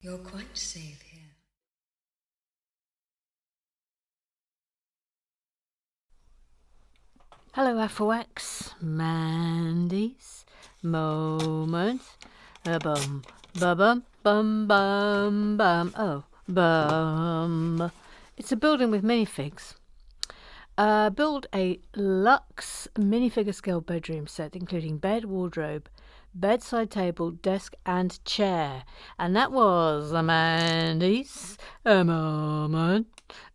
You're quite safe here. Hello, Afrowax, Mandy's moment. Bum, ba bum, bum, bum, bum. Oh, bum. It's a building with minifigs. Build a luxe minifigure scale bedroom set, including bed, wardrobe, bedside table, desk, and chair. And that was Mandy's moment.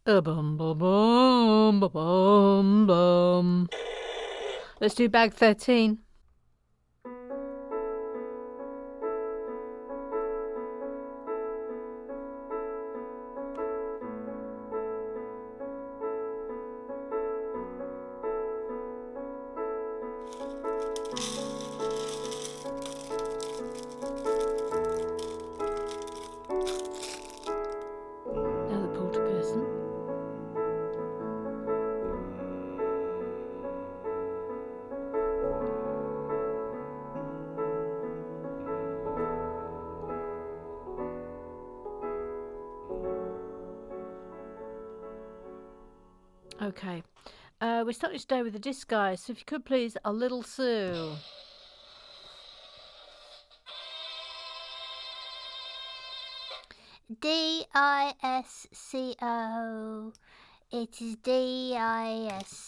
Bum, bum, bum, bum, bum. Let's do bag 13. Now the porter person. Okay. We're starting today with the disguise, so if you could please, a little Sue. D-I-S-C-O. It is D-I-S-C-O.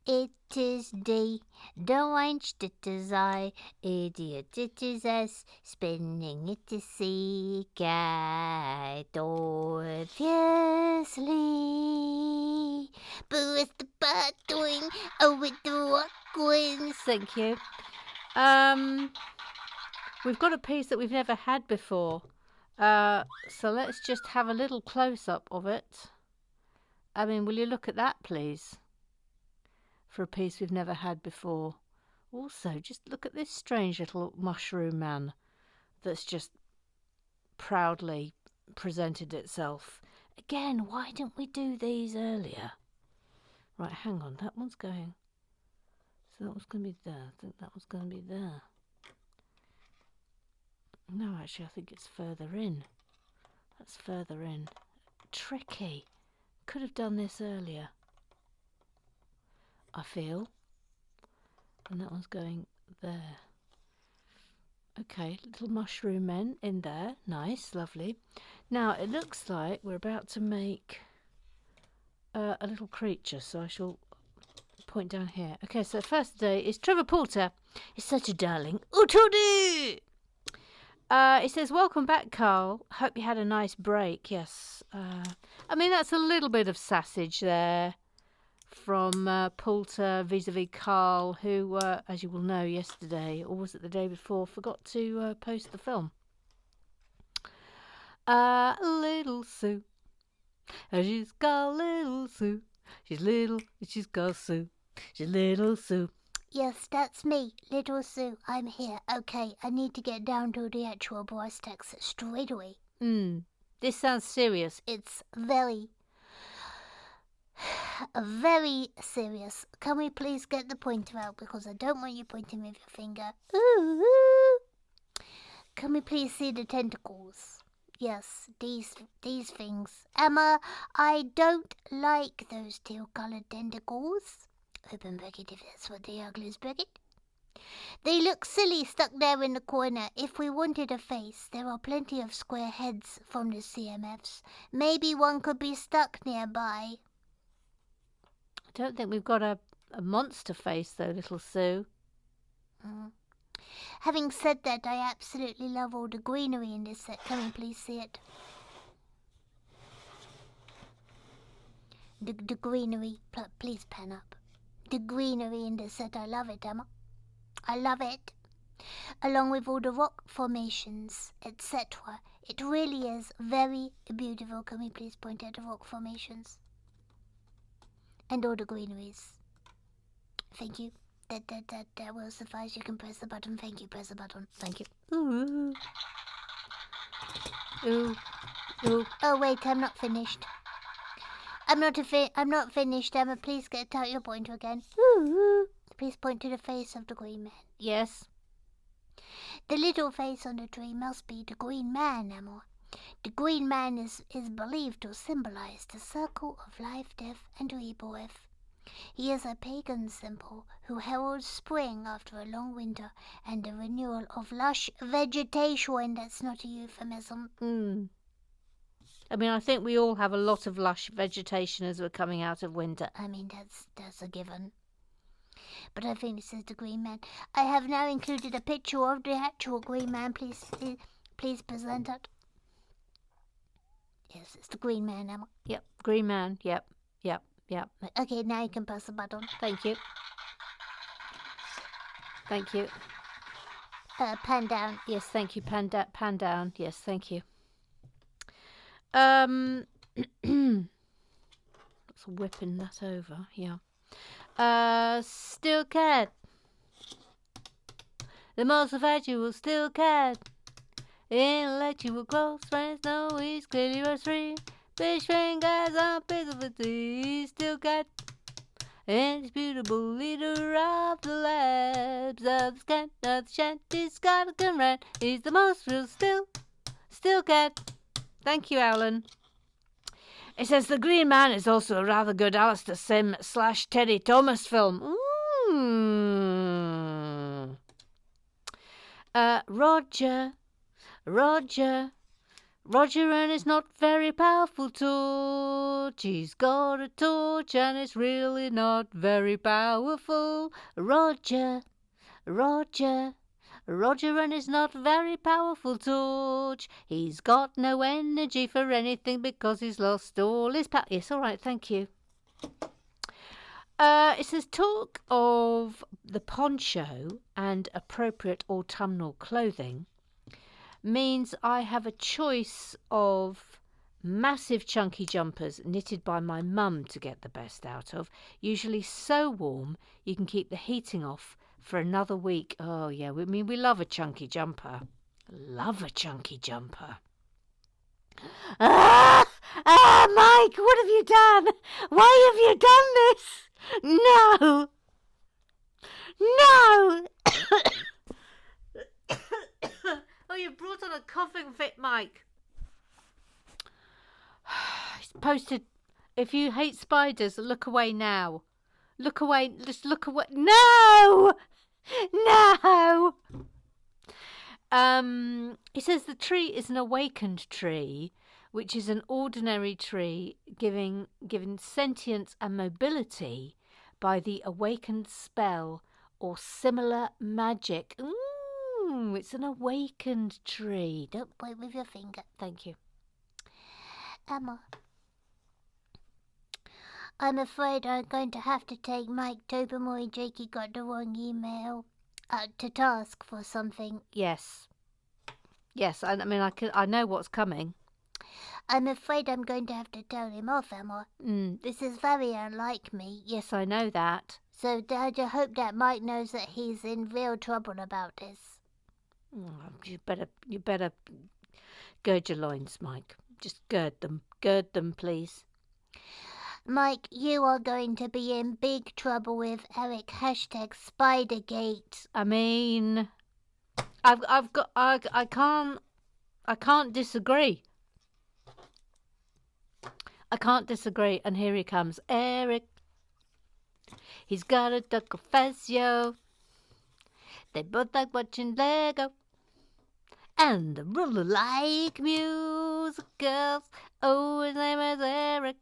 It is D. Don't it is I. Idiot it is S. Spinning it is C. Cat obviously. Boo is the bird doing. Oh, with the rock wings. Thank you. We've got a piece that we've never had before. So let's just have a little close-up of it. I mean, will you look at that, please? For a piece we've never had before. Also, just look at this strange little mushroom man that's just proudly presented itself. Again, why didn't we do these earlier? Right, hang on, that one's going. So that was going to be there. I think that was going to be there. No, actually, I think it's further in. That's further in. Tricky. Could have done this earlier, I feel. And that one's going there. Okay, little mushroom men in there. Nice, lovely. Now, it looks like we're about to make a little creature, so I shall point down here. Okay, so first today is Trevor Porter. He's such a darling. Utudi! It says, welcome back, Carl. Hope you had a nice break. Yes. I mean, that's a little bit of sausage there from Poulter vis-a-vis Carl, who, as you will know, yesterday, or was it the day before, forgot to post the film. Little Sue. She's got little Sue. She's little, she's got Sue. She's little Sue. Yes, that's me, Little Sue. I'm here. Okay, I need to get down to the actual voice text straight away. This sounds serious. It's very serious. Can we please get the pointer out, because I don't want you pointing with your finger. Ooh. Can we please see the tentacles? Yes, these things. Emma, I don't like those teal-coloured tentacles. Open bracket if that's what they are, close bracket. They look silly stuck there in the corner. If we wanted a face, there are plenty of square heads from the CMFs. Maybe one could be stuck nearby. I don't think we've got a monster face, though, little Sue. Having said that, I absolutely love all the greenery in this set. Can we please see it? The greenery. Please pan up. The greenery in this set, I love it, Emma. I love it. Along with all the rock formations, etc. It really is very beautiful. Can we please point out the rock formations? And all the greeneries. Thank you. That will suffice. You can press the button. Thank you. Press the button. Thank you. Ooh. Ooh. Ooh. Oh wait, I'm not finished. I'm not finished, Emma. Please get out your pointer again. Ooh. Please point to the face of the green man. Yes. The little face on the tree must be the Green Man, Emma. The Green Man is believed to symbolize the circle of life, death, and rebirth. He is a pagan symbol who heralds spring after a long winter and the renewal of lush vegetation. That's not a euphemism. I mean, I think we all have a lot of lush vegetation as we're coming out of winter. I mean, that's a given. But I think this is the Green Man. I have now included a picture of the actual Green Man. Please present it. Yes, it's the Green Man, Emma. Yep, Green Man. Yep. Okay, now you can press the button. Thank you. Thank you. Pan down. Yes, thank you. Pan down. Yes, thank you. That's whipping that over. Yeah. Still cat. The most of you still cat. Intellectual close friends know he's clearly was free. Fish fingers on bits of the sea. Still cat. Indisputable leader of the labs of the scan of the shanty Scotland rat. He's the most real still cat. Thank you, Alan. It says the Green Man is also a rather good Alistair Sim / Teddy Thomas film. Roger and his not very powerful torch. He's got a torch and it's really not very powerful. Roger and his not very powerful torch. He's got no energy for anything because he's lost all his power. Yes, all right, thank you. It says talk of the poncho and appropriate autumnal clothing means I have a choice of massive chunky jumpers knitted by my mum to get the best out of, usually so warm you can keep the heating off for another week. Oh yeah, we love a chunky jumper. Love a chunky jumper. Mike, what have you done? Why have you done this? No. Oh, you brought on a coughing fit, Mike. He's posted, if you hate spiders, look away now. Look away, just look away. No! He says the tree is an awakened tree, which is an ordinary tree given sentience and mobility by the awakened spell or similar magic. It's an awakened tree. Don't point with your finger. Thank you. Emma, I'm afraid I'm going to have to take Mike Tobermory Jakey got the wrong email to task for something. Yes. I mean, I know what's coming. I'm afraid I'm going to have to tell him off, Emma. This is very unlike me. Yes, I know that. So I hope that Mike knows that he's in real trouble about this. You better gird your loins, Mike. Just gird them, please. Mike, you are going to be in big trouble with Eric #Spidergate. I mean, I can't disagree. And here he comes, Eric. He's got a duck Fazio. They both like watching Lego. And the ruler like musicals. Oh, his name is Eric.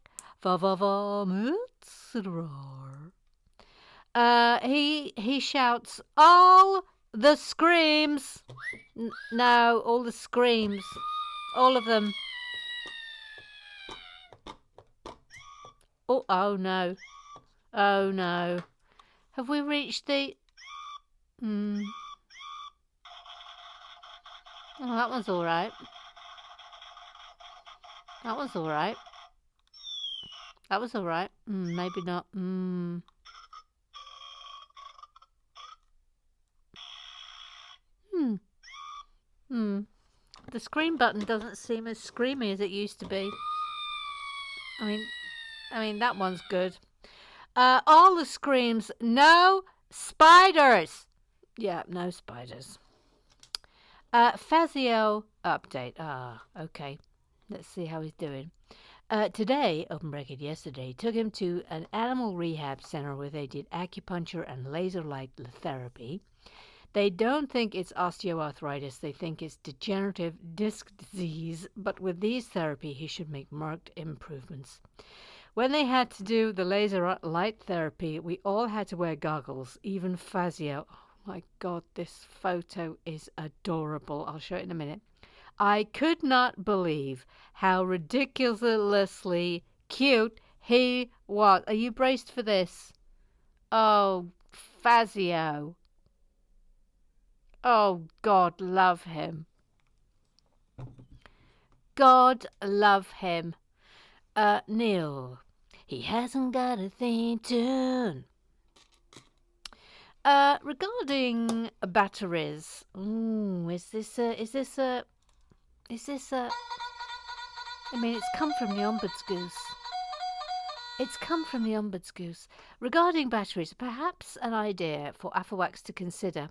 He shouts all the screams. No, all the screams. All of them. Oh no. Have we reached the... Oh, that one's all right. That was all right. Maybe not. The scream button doesn't seem as screamy as it used to be. I mean that one's good. All the screams. No spiders. Yeah, no spiders. Fazio update. Ah, okay. Let's see how he's doing. Today, open bracket yesterday, took him to an animal rehab center where they did acupuncture and laser light therapy. They don't think it's osteoarthritis, they think it's degenerative disc disease, but with these therapy, he should make marked improvements. When they had to do the laser light therapy, we all had to wear goggles, even Fazio. Oh my God, this photo is adorable. I'll show it in a minute. I could not believe how ridiculously cute he was. Are you braced for this? Oh, Fazio. Oh, God love him. God love him. Neil. He hasn't got a theme tune. Regarding batteries. Is this a I mean, it's come from the Ombuds Goose. It's come from the Ombuds Goose. Regarding batteries, perhaps an idea for Afterwax to consider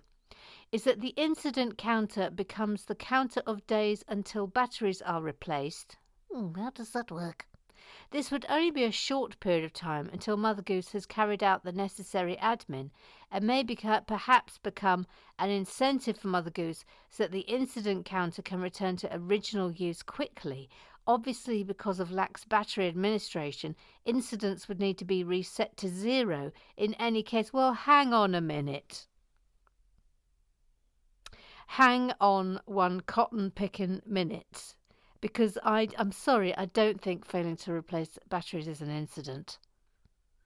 is that the incident counter becomes the counter of days until batteries are replaced. How does that work? This would only be a short period of time until Mother Goose has carried out the necessary admin and may perhaps become an incentive for Mother Goose so that the incident counter can return to original use quickly. Obviously, because of lax battery administration, incidents would need to be reset to 0 in any case. Well, hang on a minute. Hang on one cotton picking minute. Because I'm sorry, I don't think failing to replace batteries is an incident.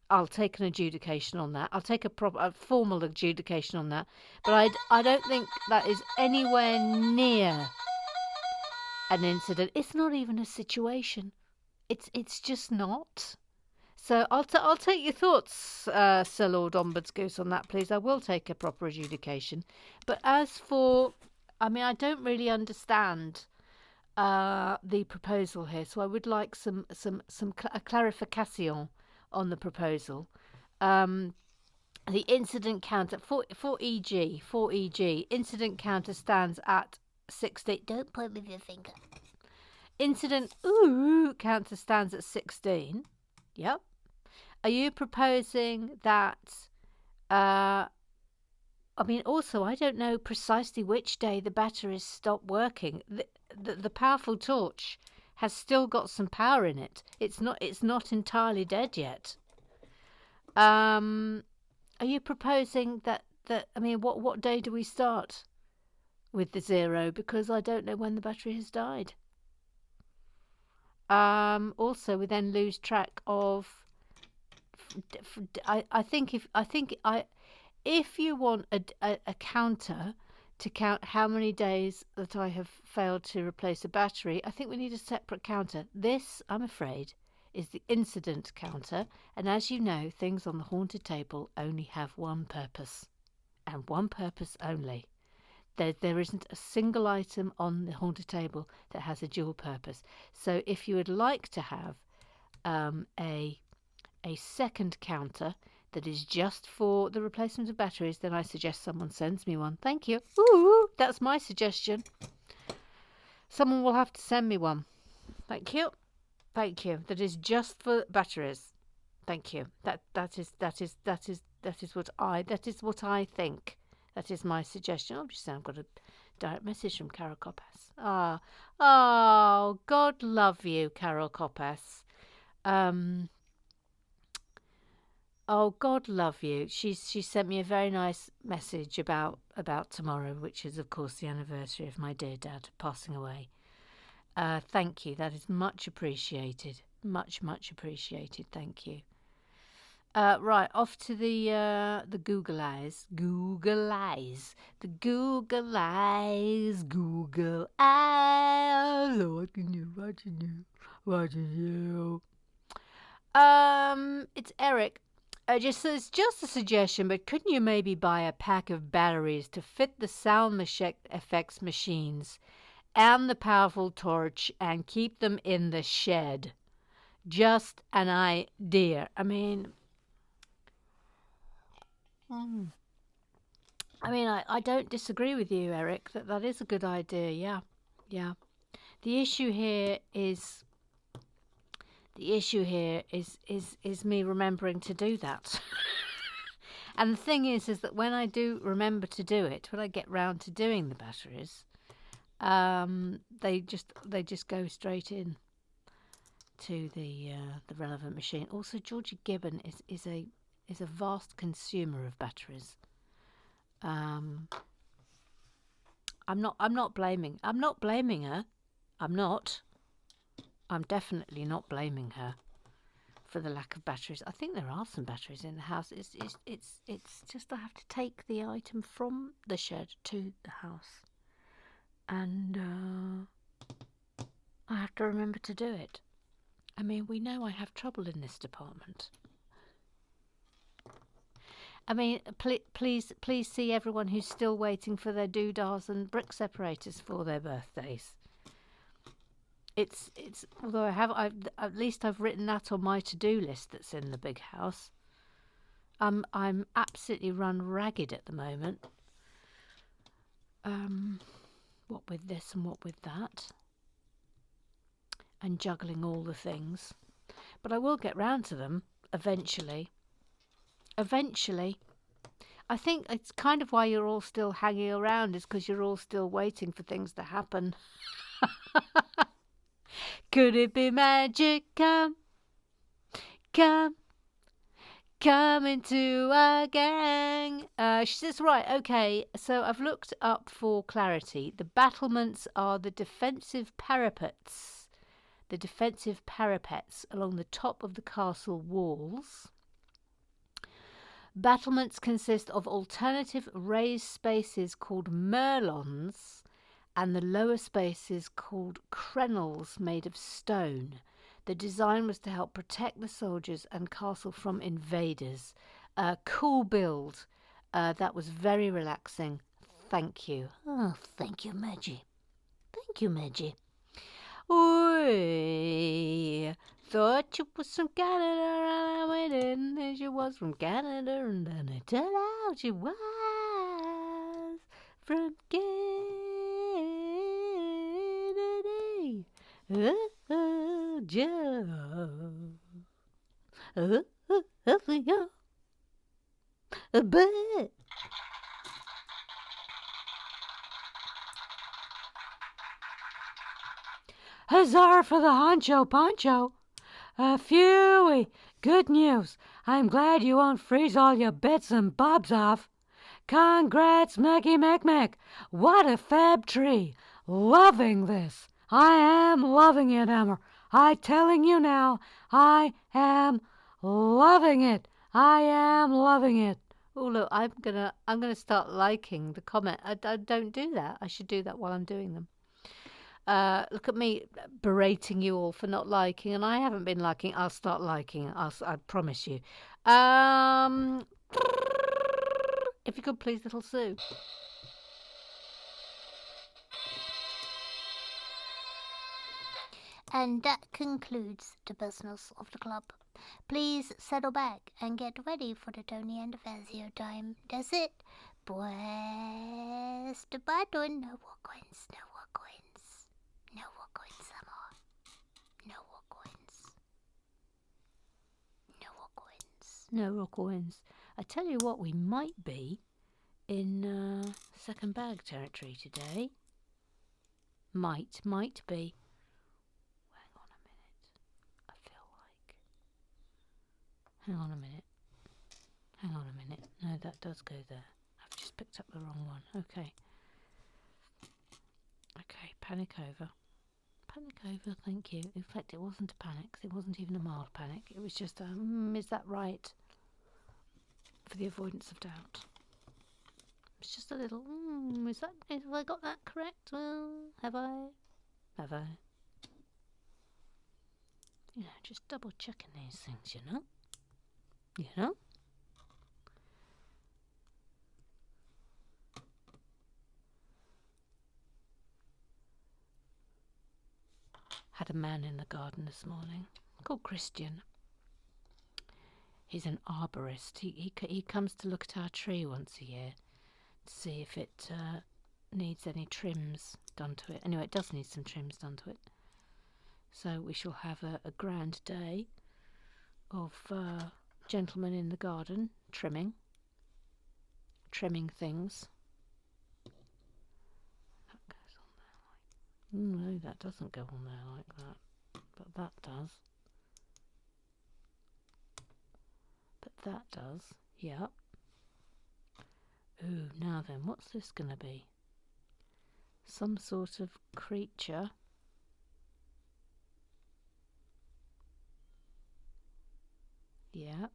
I'll take an adjudication on that. I'll take a formal adjudication on that. But I don't think that is anywhere near an incident. It's not even a situation. It's just not. So I'll take your thoughts, Sir Lord Ombuds Goose, on that, please. I will take a proper adjudication. But as for, I mean, I don't really understand the proposal here, so I would like a clarification on the proposal. The incident counter for EG incident counter stands at 60. Don't point with your finger. Incident counter stands at 16. Yep. Are you proposing that? I mean, also, I don't know precisely which day the batteries stop working. The powerful torch has still got some power in it. It's not entirely dead yet. Are you proposing that I mean, what day do we start with the 0? Because I don't know when the battery has died. Also, we then lose track of. If you want a counter to count how many days that I have failed to replace a battery, I think we need a separate counter. This, I'm afraid, is the incident counter, and as you know, things on the haunted table only have one purpose, and one purpose only. There isn't a single item on the haunted table that has a dual purpose. So if you would like to have a second counter that is just for the replacement of batteries, then I suggest someone sends me one. Thank you. Ooh, that's my suggestion. Someone will have to send me one. Thank you. Thank you. That is just for batteries. Thank you. That is what I think. That is my suggestion. Obviously, I've got a direct message from Carol Coppas. Oh, God love you, Carol Coppas. Oh, God love you. She sent me a very nice message about tomorrow, which is, of course, the anniversary of my dear dad passing away. Thank you. That is much appreciated. Much, much appreciated. Thank you. Right, off to the Google Eyes. Google Eyes. The Google Eyes. Google Eyes. Watching you. It's Eric. Just a suggestion, but couldn't you maybe buy a pack of batteries to fit the sound effects machines and the powerful torch and keep them in the shed? Just an idea. I mean, I mean, I don't disagree with you, Eric, that that is a good idea. Yeah, yeah. The issue here is is me remembering to do that. And the thing is that when I do remember to do it, when I get round to doing the batteries, they just go straight in to the relevant machine. Also, Georgia Gibbon is a vast consumer of batteries. Um, I'm not blaming her. I'm not. I'm definitely not blaming her for the lack of batteries. I think there are some batteries in the house. It's just I have to take the item from the shed to the house, and I have to remember to do it. I mean, we know I have trouble in this department. I mean, please see everyone who's still waiting for their doodahs and brick separators for their birthdays. It's although I've at least I've written that on my to-do list that's in the big house. I'm absolutely run ragged at the moment. What with this and what with that, and juggling all the things. But I will get round to them eventually. Eventually. I think it's kind of why you're all still hanging around, is because you're all still waiting for things to happen. Could it be magic? Come, come, come into a gang. She says, right, okay, so I've looked up for clarity. The battlements are the defensive parapets. The defensive parapets along the top of the castle walls. Battlements consist of alternative raised spaces called merlons and the lower spaces called crenels made of stone. The design was to help protect the soldiers and castle from invaders. Cool build. That was very relaxing. Thank you. Oh, thank you, Maggie. Thank you, Maggie. Oi, thought you was from Canada, and I went in and she was from Canada, and then it turned out she was from Kennedy. Joe. But huzzah for the honcho poncho. Phewie, good news. I'm glad you won't freeze all your bits and bobs off. Congrats, Maggie Mac. What a fab tree. Loving this. I am loving it, Emma. I telling you now, I am loving it. I am loving it. Oh look, I'm gonna start liking the comment. I don't do that. I should do that while I'm doing them. Look at me berating you all for not liking, and I haven't been liking. I'll start liking. I promise you. If you could please, little Sue. And that concludes the business of the club. Please settle back and get ready for the Tony and the Fazio time. That's it. Press the button. No more coins. No more coins. No more coins, Emma. No more coins. No more coins. No more coins. I tell you what, we might be in second bag territory today. Might be. Hang on a minute. I feel like. Hang on a minute. No, that does go there. I've just picked up the wrong one. Okay, panic over. Thank you. In fact, it wasn't a panic. It wasn't even a mild panic. It was just is that right? For the avoidance of doubt. It's just a little, have I got that correct? Well, have I? You know, just double checking these things, you know? Had a man in the garden this morning called Christian. He's an arborist. He comes to look at our tree once a year to see if it needs any trims done to it. Anyway, it does need some trims done to it. So we shall have a grand day of gentlemen in the garden trimming things. That goes on there like... no, that doesn't go on there like that, but that does. But that does, yep. Ooh, now then, what's this gonna be? Some sort of creature. Yep.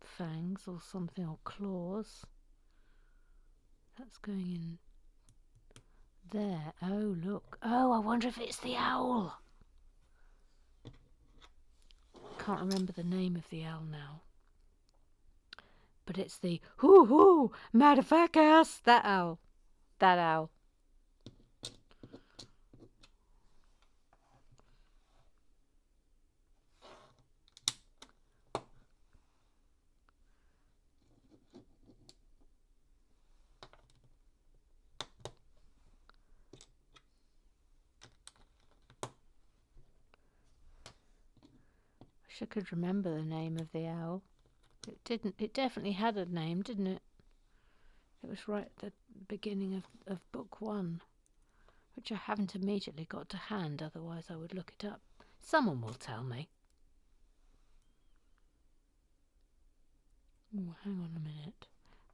Fangs or something, or claws. That's going in there. Oh, look. Oh, I wonder if it's the owl. Can't remember the name of the owl now. But it's the hoo hoo motherfuckers. That owl. That owl. Wish I could remember the name of the owl. It didn't. It definitely had a name, didn't it? It was right at the beginning of book 1, which I haven't immediately got to hand, otherwise I would look it up. Someone will tell me. Oh, hang on a minute.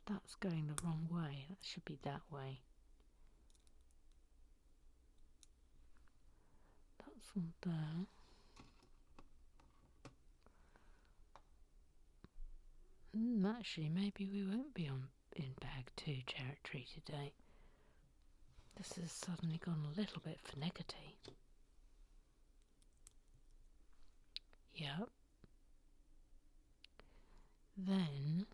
That's going the wrong way. That should be that way. That's on there. Actually, maybe we won't be in bag 2 territory today. This has suddenly gone a little bit finickety. Yep. Then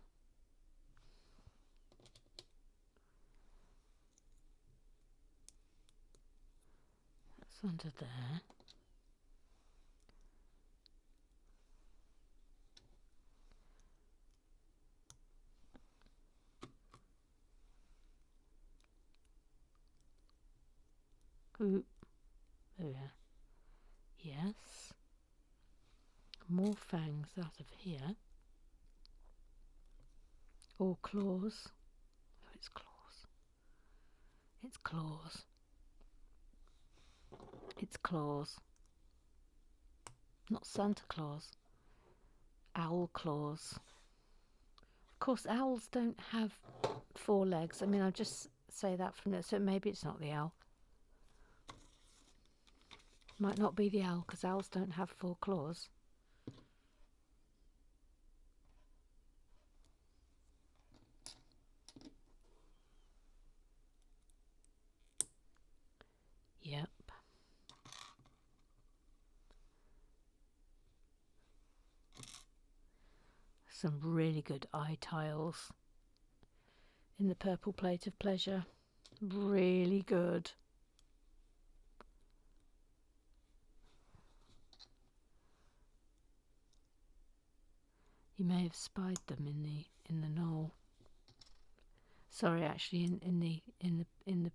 that's under there. Ooh. Oh yeah. Yes. More fangs out of here. Or claws. Oh, it's claws. It's claws. It's claws. Not Santa Claus. Owl claws. Of course, owls don't have 4 legs. I mean, I'll just say that from there. So maybe it's not the owl. Might not be the owl, because owls don't have 4 claws. Yep. Some really good eye tiles in the purple plate of pleasure. Really good. You may have spied them in the knoll. Sorry, actually, in the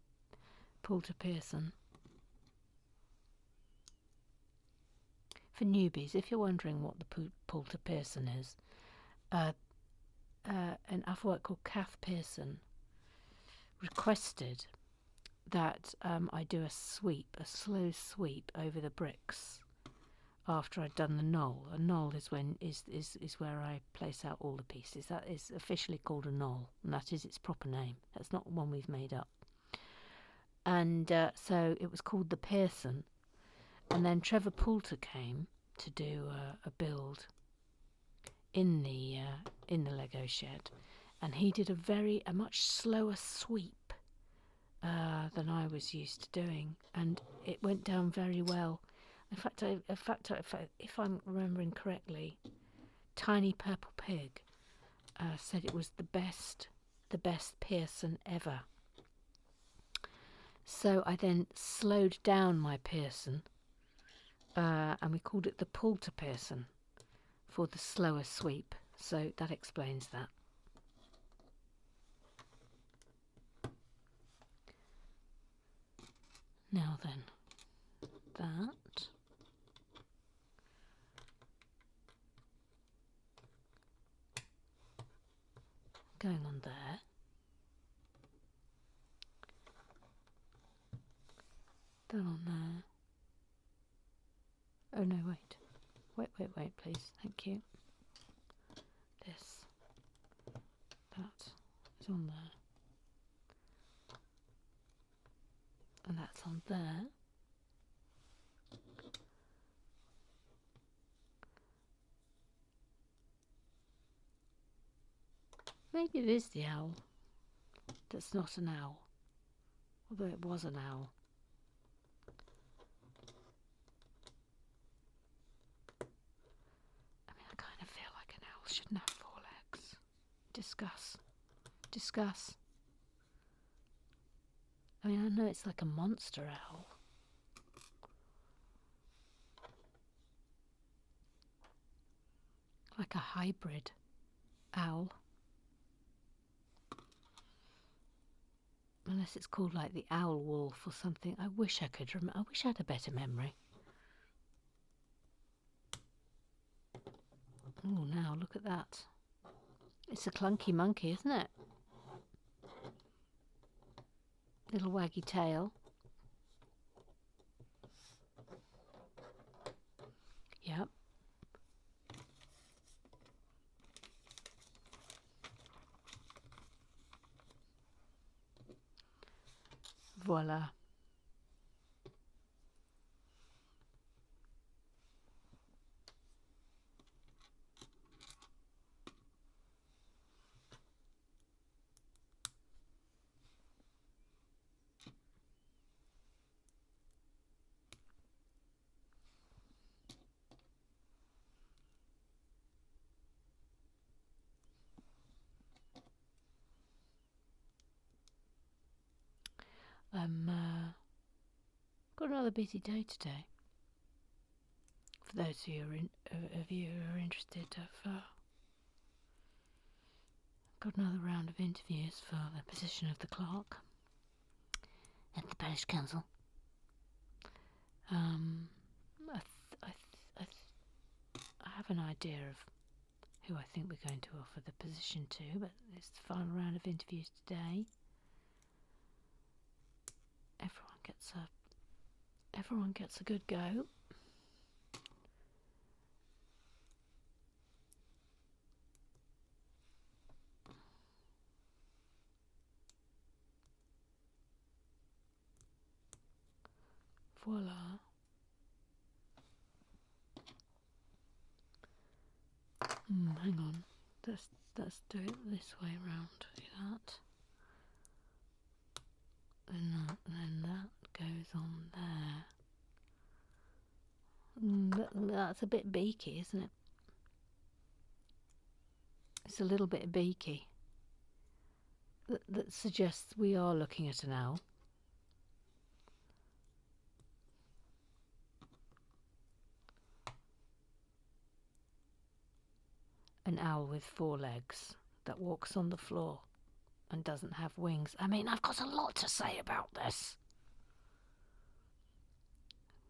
Poulter Pearson. For newbies, if you're wondering what the Poulter Pearson is, an Afroite called Kath Pearson requested that I do a slow sweep over the bricks after I'd done the knoll. A knoll is where I place out all the pieces. That is officially called a knoll, and that is its proper name. That's not one we've made up. And so it was called the Pearson. And then Trevor Poulter came to do a build in the Lego shed, and he did a much slower sweep than I was used to doing, and it went down very well. In fact, if I'm remembering correctly, Tiny Purple Pig said it was the best Pearson ever. So I then slowed down my Pearson, and we called it the Poulter Pearson for the slower sweep. So that explains that. Now then, that. Going on there. That on there. Oh no, wait. Wait, please. Thank you. This. That is on there. And that's on there. Maybe it is the owl. That's not an owl. Although it was an owl. I mean, I kind of feel like an owl shouldn't have 4 legs. Discuss. Discuss. I mean, I know it's like a monster owl. Like a hybrid owl. Unless it's called like the owl wolf or something. I wish I could remember. I wish I had a better memory. Oh, now look at that. It's a clunky monkey, isn't it? Little waggy tail. Yep. Voila. Got another busy day today. For those of you who are interested, I've got another round of interviews for the position of the clerk at the parish council. I have an idea of who I think we're going to offer the position to, but it's the final round of interviews today. Everyone gets a good go. Voila. Hang on. Let's do it this way round. Do that. And then that goes on there. That's a bit beaky, isn't it? It's a little bit beaky. That suggests we are looking at an owl. An owl with 4 legs that walks on the floor and doesn't have wings. I mean, I've got a lot to say about this.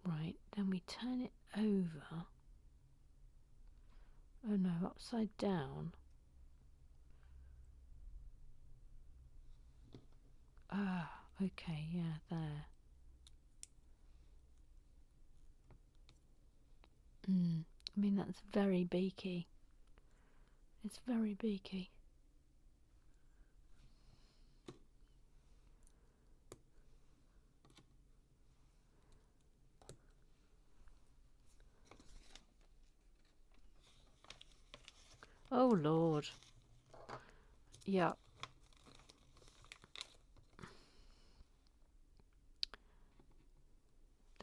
Right, then we turn it over. Oh no, upside down. Ah, okay, yeah, there. I mean, that's very beaky. It's very beaky. Oh Lord. Yeah.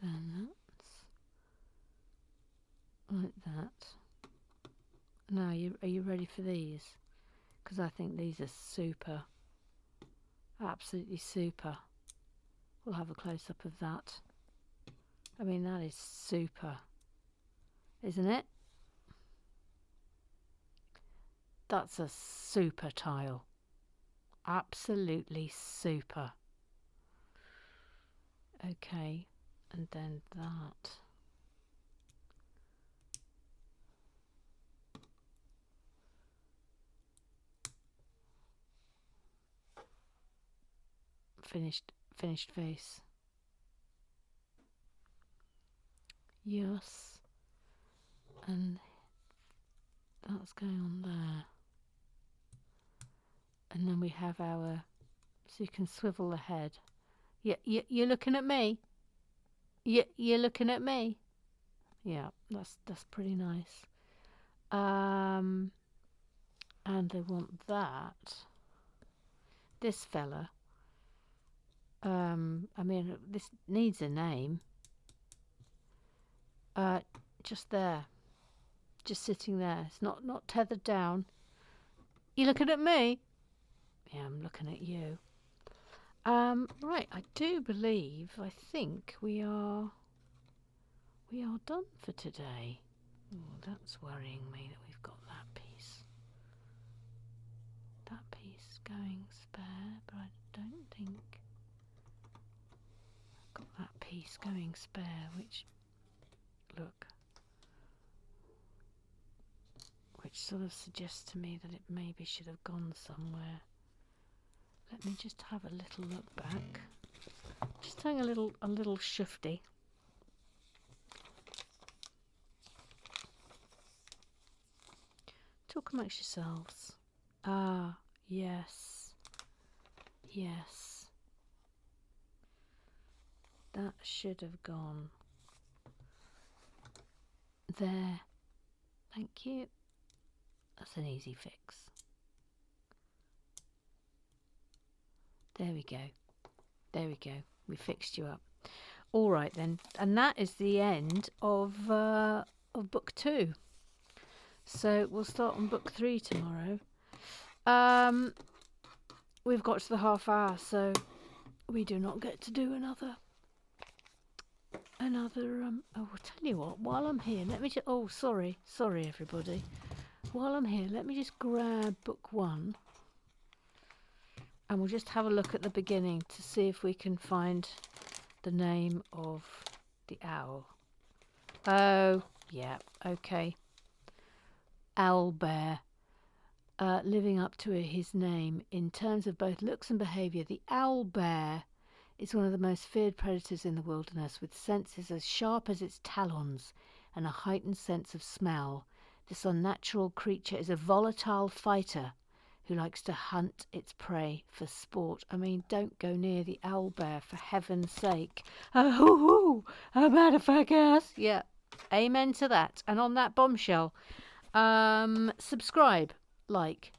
Then that's like that. Now, are you ready for these? Because I think these are super. Absolutely super. We'll have a close-up of that. I mean, that is super. Isn't it? That's a super tile. Absolutely super. Okay, and then that. Finished face. Yes. And that's going on there. And then we have our, so you can swivel the head. You're looking at me? You're looking at me? Yeah, that's pretty nice. And they want that. This fella. I mean, this needs a name. Just there. Just sitting there. It's not tethered down. You looking at me? Yeah, I'm looking at you. Right, I do believe, I think we are done for today. Ooh, that's worrying me that we've got that piece. That piece going spare, but I don't think I've got that piece going spare, which, look, which sort of suggests to me that it maybe should have gone somewhere. Let me just have a little look back. Just having a little shifty. Talk amongst yourselves. Ah, yes. Yes. That should have gone there. Thank you. That's an easy fix. There we go. There we go. We fixed you up. All right then. And that is the end of book 2. So we'll start on book 3 tomorrow. We've got to the half hour, so we do not get to do another. Oh, I'll tell you what. While I'm here, let me just. Oh, sorry, everybody. While I'm here, let me just grab book 1, and we'll just have a look at the beginning to see if we can find the name of the owl. Oh, yeah, okay. OWLBEAR. Living up to his name in terms of both looks and behaviour, the owlbear is one of the most feared predators in the wilderness, with senses as sharp as its talons and a heightened sense of smell. This unnatural creature is a volatile fighter who likes to hunt its prey for sport. I mean, don't go near the owlbear, for heaven's sake. Oh, a motherfuckers. Yeah, amen to that. And on that bombshell, subscribe, like,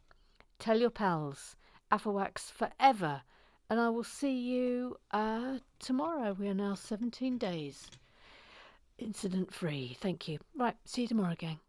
tell your pals, Afterwax forever, and I will see you tomorrow. We are now 17 days incident free. Thank you. Right, see you tomorrow, gang.